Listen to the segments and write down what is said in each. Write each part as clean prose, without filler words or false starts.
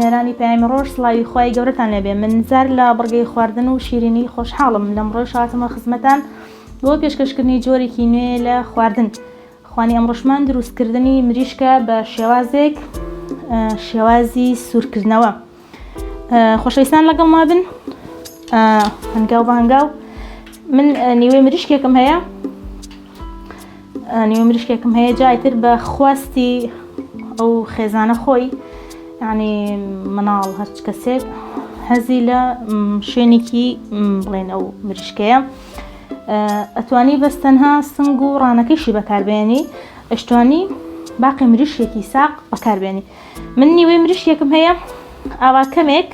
هێرانی پەیامی ڕۆژ سڵاوی خوای گەورەتان لێبێ. من زار لە بڕگەی خواردن و شیرینی خۆشحاڵم لەمڕۆژ هاتمە خزمەتان بۆ پێشکەشکردنی جۆرێکی نوێ لە خواردن. خوانی ئەمڕۆشمان دروستکردنی مریشکە بە شێوازی سوورکردنەوە. خۆشەویستان لەگەڵما بن هەنگاو بە هەنگاو. من نیوەی مریشکێکم هەیە جایتر بە خواستی ئەو خێزانە خۆی، یعنی مناڵ هەرچ کەسێک هەزی لە شوێنێکی بڵێن ئەو مریشکەیە ئەتوانی بەس تەنها سنگ و ڕانەکەیشی بەکاربێنی، ئەشتوانی باقی مریشکێکی ساق بەکاربێنی. من نیوەی مریشکێکم هەیە ئاوا کەمێک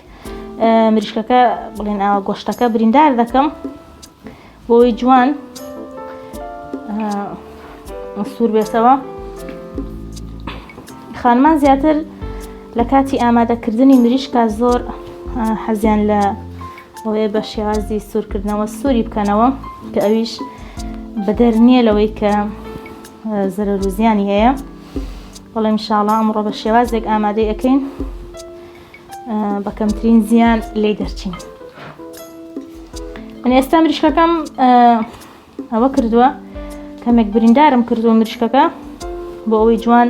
مریشکەکە بڵێن ئاوا گۆشتەکە بریندار دەکەم بۆی جوان سوور بێتەوە. خانمان زیاتر لە کاتی ئامادەکردنی مریشکە زۆر حەزیان لە ئەوەیە بە شێوازی سوورکردنەوە سووری بکەنەوە کە ئەویش بەدەر نییە لەوەی کە زەرەر و زیانی هەیە. بەڵام ئینشاڵڵا ئەمڕۆ بە شێوازێک ئامادەی ئەەکەین بە کەمترین زیان لێی دەرچین. من ئێستا مریشکەکەم ئەوە کردووە، کەمێک بریندارم کردووە مریشکەکە بۆ ئەوەی جوان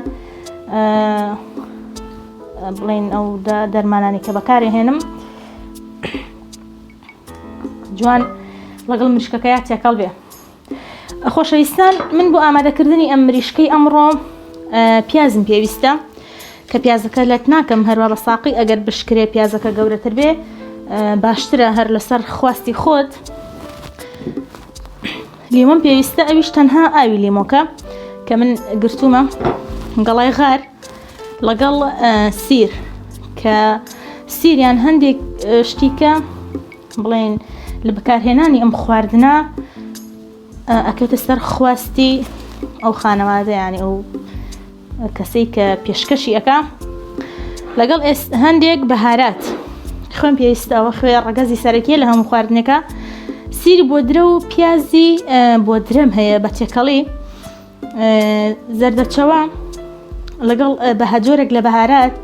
بڵێن ئەو دەرمانانی کە بەکارهێنم جوان لەگەڵ مریشکەکەیە تێکەڵ بێ. خۆشەویستان، من بۆ ئامادەکردنی ئەم مریشکەی ئەمڕۆ پیازم پێویستە کە پیازەکە لەت ناکەم هەروە بە ساقی، ئەگەر بشکرێ پیازەکە گەورەتر بێ باشترە هەر لەسەر خواستی خۆت. لیمۆم پێویستە، ئەویش تەنها ئاوی لیمۆکە کە من گرتومە گەڵای غار لەگەڵ سیر، کە سیریان هەندێک شتیکە بڵێن لە بەکارهێنانی ئەم خواردنە ئەکەوتە سەر خواستی ئەو خانەوادە، یعنی ئەو کەسەی کە پێشکەشی ئەکا لەگەڵ هەندێک بەهارات. خۆم پێویستە ئەوە خوێ ڕەگەزی سەرەکیە لە هەموو خواردنەکە. سیری بۆدرە و پیازی بۆدرەم هەیە بە تێکەڵی، زەردەچەوە لەگەڵ بەهەجۆرێک لە بەهارات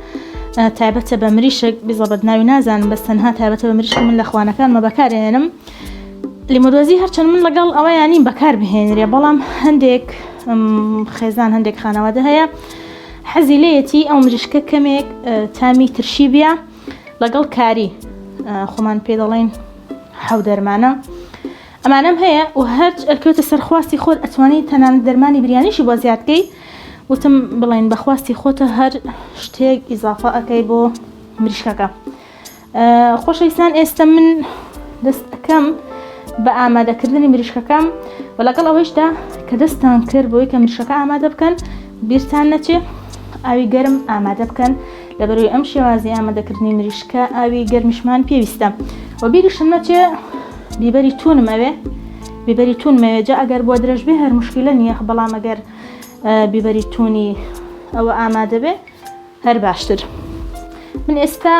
تایبەتە بە مریشک بزەبەت ناوی نازانم، بەس تەنها تایبەتە بە مریشک من لە خوانەکانمە بەکارهێنم. لیمۆدۆزی هەرچەند من لەگەڵ ئەوە یانیم بەکار بهێنرێ، بەڵام هەندێک خێزان هەندێک خانەوادە هەیە حەزی لێیەتی ئەو مریشکە کەمێک تامی ترشی بێ لەگەڵ کاری، خۆمان پێ دەڵێن حەو دەرمانە. ئەمانەم هەیە و هەرچ ئەکەوتە سەرخواستی خۆت ئەتوانی تەنانەت دەرمانی بریانیشی بۆ زیادکەی، وتم بڵێن بەخواستی خۆتە هەر شتێک ئیزافە ئەەکەی بۆ مریشکەکە. خۆشەویستان، ئێستا من دەست ئەەکەم بە ئامادەکردنی مریشکەکەم و لەگەڵ ئەوەشدا کە دەستان کرد بۆی کە مریشکەکە ئامادە بکەن بیرتان نەچێ ئاوی گەرم ئامادە بکەن، لەبەرەوەی ئەم شێوازی ئامادەکردنی مریشکە ئاوی گەرمیشمان پێویستە. و بیریشم نەچێ بیبەری تونم ئەوێ، بیبەری تون مەوێجە ئەگەر بۆ درەژ بێ هەر مشکلە نییە، بەڵام ئەگەر بیبەری تونی ئەوە ئامادە بێ هەر باشتر. من ئێستا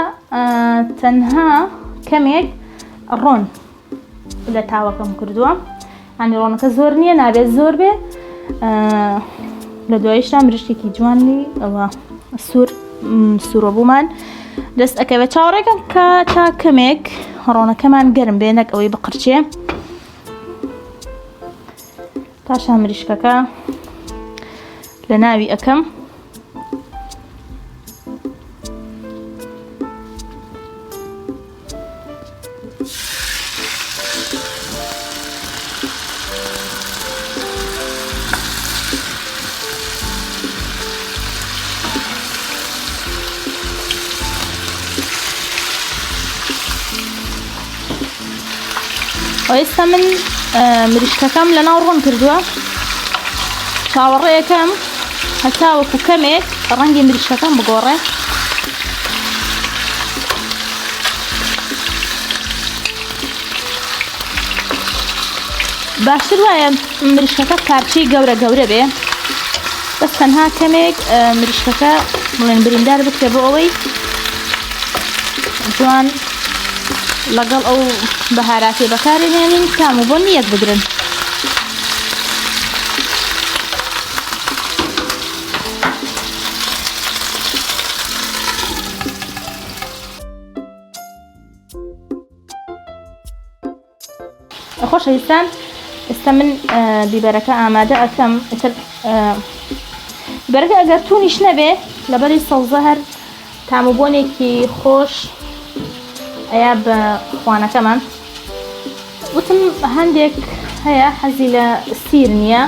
تەنها کەمێک ڕۆن لە تاوەکەم کردووە، ئەنی ڕۆنەکە زۆر نییە، نابێت زۆر بێ. لە دواییشدا مریشکێکی جوانی ئەوە سوورە بوومان دەست ئەەکەوێت. چاوەڕێکم کە تا کەمێک ڕۆنەکەمان گەرم بێ، نەک ئەوەی بقرچێ. پاشان مریشکەکە لە ناوی ئەەکەم ئێستا من مریشکەکەم لە ناو ڕۆن کردووە. چاوەڕێیەکەم هەتا وەکو کەمێک ڕەنگی مریشکەکەم بگۆڕێ. باشتر وایە مریشکەکە پارچەی گەورە بێ، بەس تەنها کەمێک مریشکەکە بڵێن بریندار بکرێ بۆ ئەوەی جوان لەگەڵ ئەو بەهاراتی بەکارهێنین تام و بۆ نیەک بگرن. خۆشەویستان ئێستا من بیبەرەکە ئامادە ئەکەم. بیبەرەکە ئەگەر توونیش نەبێ لەبەری سەوزە هەر تاموبۆنێکی خۆش ئەیا بە خوانەکەمان. وتم هەندێک هەیە حەزی لە سیر نییە،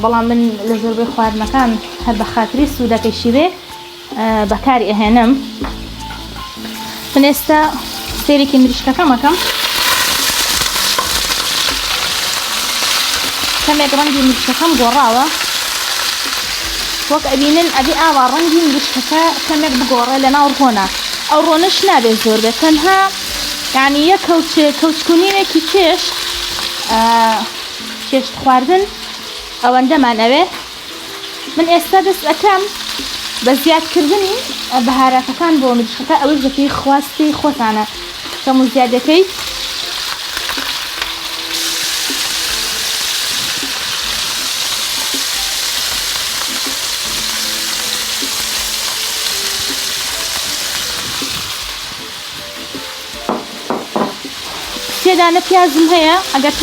بەڵام من لە زۆربەی خواردنەکان هەر بە خاتری سوودەکەیشی بێ بەکاری ئەهێنم. من ئێستا سێرێکی مریشکەکەم ئەکەم. کەمێک ڕەنگی مریشکەکەم گۆڕاوە، وەک ئەبینن ئەبێ ئاوا ڕەنگی مریشکەکە کەمێک بگۆڕێ لە ناو ڕۆنە. ئەو ڕۆنەش نابێت زۆر بێت، تەنها یعنی یە کەوچکونینێکی چێشت خواردن ئەوەندەمان ئەوێ. من ئێستا دەست ئەەکەم بە زیادکردنی بەهاراتەکان بۆ مریشکەکە، ئەوەی بەپێی خواستی خۆتانە کەم و زیادەکەی. سێدانە پیازم هەیە، ئەگەر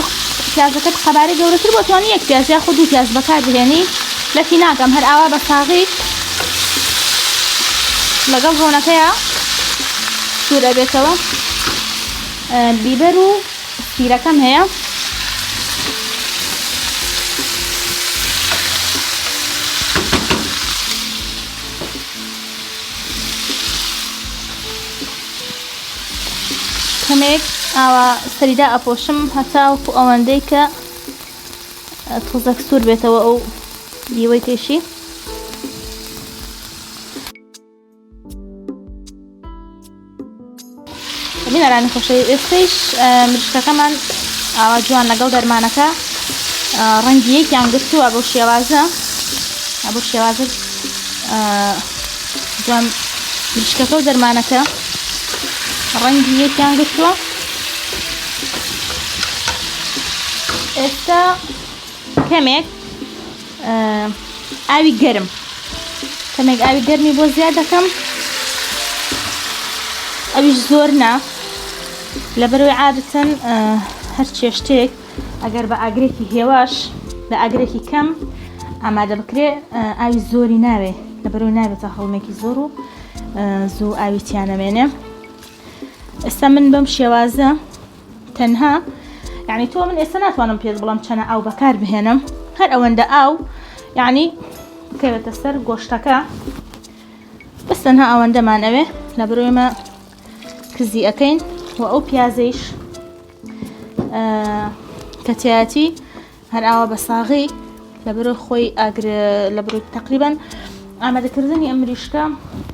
پیازەکەت قەبارەی گەورەتر بۆ توانی یەک پیاز یا خۆ دوو پیاز بەکار بهێنی. لەفی ناکەم، هەر ئاوا بە ساغی لەگەڵ ڕۆنەکەیە سوور ئەبێتەوە. بیبەر و سیرەکەم هەیە، کەمێک ئاوا سەریدا ئەپۆشم هەتا وەکو ئەوەندەی کە تۆزەک سوور بێتەوە ئەو دیوەی تێشی. بینەرانی خۆشەوی ئێستەیش مریشکەکەمان ئاوا جوان لەگەڵ دەرمانەکە ڕەنگی یەکیان گرتووە بۆ شێوازە جوان مریشکەکە و دەرمانەکە ڕەنگی یەکیان گرتووە. ئێستا کەمێک ئاوی گەرم، کەمێک ئاوی گەرمی بۆ زیاد دەکەم. ئەویش زۆر نا، لەبەرەوەی عادەتەن هەر چێشتێک ئەگەر بە ئاگرێکی هێواش بە ئاگرێکی کەم ئامادە بکرێ ئاوی زۆری ناوێ، لەبەرەوەی نابێتە هەڵمێکی زۆر و زوو ئاوی تیانەمێنێ. ئێستا من بەم شێوازە تەنها یعنی تۆ من ئێستا ناتوانم پێت بڵام چەنە ئاو بەکار بهێنم، هەر ئەوەندە ئاو یعنی بکەوێتە سەر گۆشتەکە، بەس تەنها ئەوەندەمان ئەوێ لەبەرەوەی ئێمە کزی ئەەکەین. و ئەو پیازەیش کە تایەتی هەر ئاوا بە ساغی لەبەرەوەی خۆی لەبەرەوەی تەقریبەن ئامادەکردنی ئەم مریشکە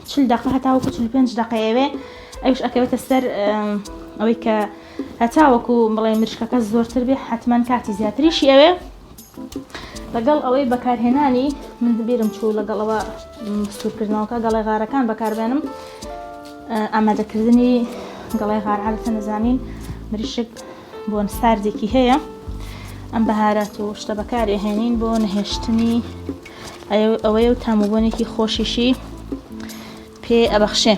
40 دقیقە هەتا وەکو 45 دقیقەیەوێ. ئەوش ئەکەوێتە سەر ئەوەی کە هەتا وەکو بڵێ مریشکەکە زۆرتر بێ حتمما کاتی زیاتریشی ئەوێ. لەگەڵ ئەوەی بەکارهێنانی من بیرم چوو لەگەڵەوە سوورکردنەوەکە گەڵای غارەکان بەکاربێنم. ئامادەکردنی گەڵای غار عادەتەن نەزانین مریشک بۆ ساردێکی هەیە، ئەم بەهارات و شتە بەکارهێنین بۆ نەهێشتنی ئەوەیە و تاموبۆنێکی خۆشیشی پێ ئەبەخشێ.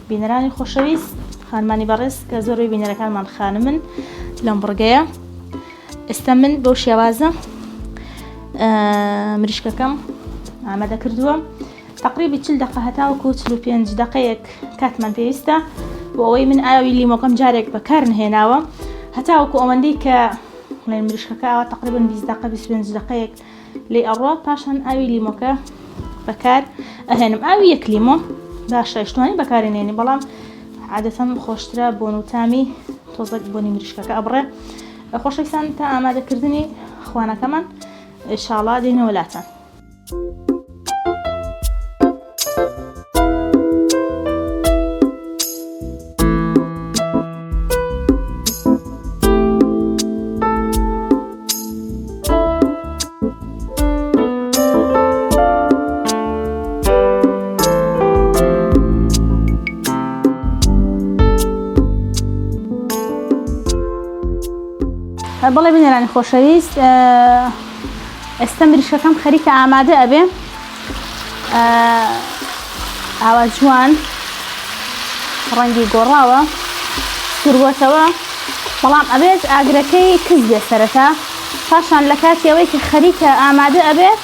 بینەرانی خۆشەویست، خانمانی بەڕێز کە زۆربەی بینەرەکانمان خانمن لەم بڕگەیە، ئێستا من بەو شێوازە مریشکەکەم ئامادە کردووە. تقریبی 40 دقیقە هەتا وەکو 45 دقیقەیەک کاتمان پێویستە بۆ ئەوەی من ئاوی لیمۆکەم جارێک بەکار نهێناوە هەتا وەکو ئەوەندەی کە مریشکەکە ئاوا تقریبا 20 دقیقە 25 دقیقەیەک لێ ئەڕۆ، پاشان ئاوی لیمۆکە بەکار ئەهێنم. ئاوی یەک لیمۆ باشە شتوانی بەکارهێنێنی، بەڵام عادەتەن خۆشترە بۆن و تامی تۆزێک بۆنی مریشکەکە ئەبڕێ. خۆشەویستان تا ئامادەکردنی خوانەکەمان ئینشاڵڵا دێنە وڵاتان. بەڵێ بینەرانی خۆشەویست، ئێستا مریشکەکەم خەریکە ئامادە ئەبێ. ئاوا جوان ڕەنگی گۆڕاوە سووربۆتەوە. بەڵام ئەبێت ئاگرەکەی کز بێ سەرەتا پاشان لە کاتیەوەی کە خەریکە ئامادە ئەبێت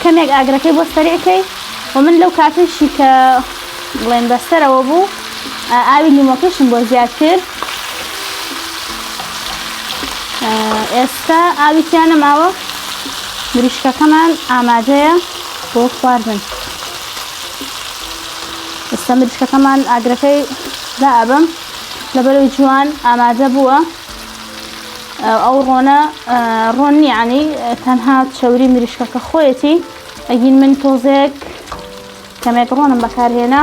کەمێک ئاگرەکەی بۆ سەریعکەی و من لەو کاتێشی کە بڵێن بەسەرەوە بوو ئاوی لیمۆکەشم بۆ زیاد کرد. ئێستا ئاویتیان نەماوە مریشکەکەمان ئامادەیە بۆ خواردن. ئێستا مریشکەکەمان ئاگرەکەی دائەبم لەبەرەوەی جوان ئامادە بووە. ئەو ڕۆن نیانی تەنها چەوری مریشکەکە خۆیەتی ئەگین من تۆزێک کەمێک ڕۆنم بەکارهێنا.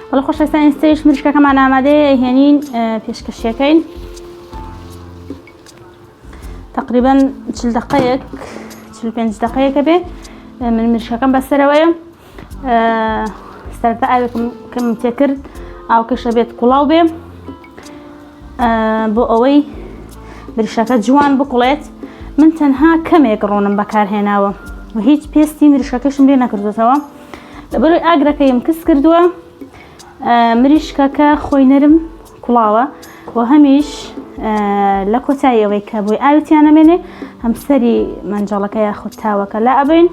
بەڵێ خۆشەویستان ئێستاش مریشکەکەمان ئامادەیە هێنین پێشکەشیەکەین. تقریبا 40 دقەیەک 45 دقەیەکە بێ من مریشکەکەم بەسەرەوەیە. سەرەتا ئاوێکم کەم تێکرد ئاوکەشە بێت کوڵاو بێ بۆ ئەوەی مریشکەکە جوان بکوڵێت. من تەنها کەمێک ڕۆنم بەکارهێناوە و هیچ پێستی مریشکەکەشم لێ نەکردوتەوە لەبەرەوەی ئاگرەکەیم کەس کردووە. مریشکەکە خۆی نەرم کوڵاوە و هەمیش لە کۆتاییەوەی کە بۆی ئاویتیان ئەمێنێ هەم سەری مەنجەڵەکە یاخود تاوەکە لا ئەبین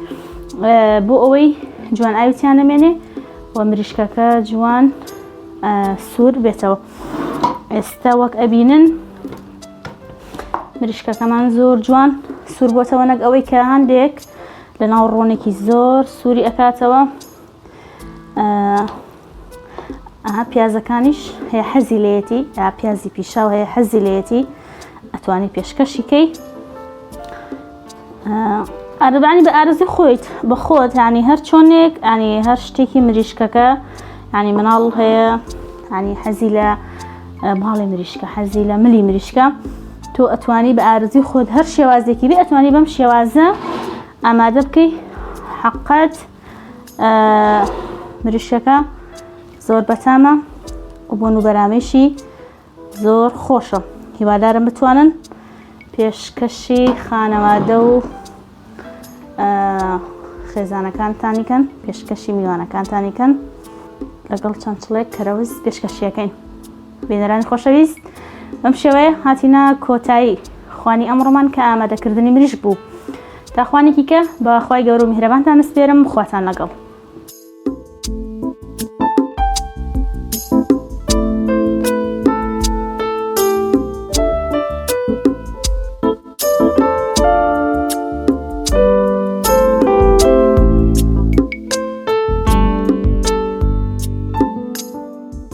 بۆ ئەوەی جوان ئاویتیان ئەمێنێ و مریشکەکە جوان سوور بێتەوە. ئێستا وەک ئەبینن مریشکەکەمان زۆر جوان سوور بۆتەوە نەک ئەوەی کە هەندێک لە ناو ڕۆنێکی زۆر سووری ئەکاتەوە. پیازەکانیش هەیە حەزی لێتی یا پیازی پیشاو هەیە حەزی لێتی ئەتوانی پێشکەشیکەی. ئارەبانی بە ئارەزی خۆیت بە خۆت ینی هەر چۆنێک ینی هەر شتێکی مریشکەکە ینی مناڵ هەیە ینی حەزی لە باڵی مریشکە حەزی لە ملی مریشکە تۆ ئەتوانی بە ئارەزی خۆت هەر شێوازێکی بێ ئەتوانی بەم شێوازە ئامادە بکەی. حەقەت مریشکەکە زۆر بەتامە و بۆ نوبەرامێشی زۆر خۆشە. هیوادارم بتوانن پێشکەشی خانەوادە و خێزانەکانتانی کەن پێشکەشی میوانەکانتانی کەن لەگەڵ چەند چڵێک کەرەویست پێشکەشیەکەین. بینەرانی خۆشەویست بەم شێوەیە هاتینا کۆتایی خوانی ئەمڕۆمان کە ئامادەکردنی مریشک بوو. تا خوانێکی کە بەخوای گەورە و میهرەبانتان نسپێرم خواتان لەگەڵ.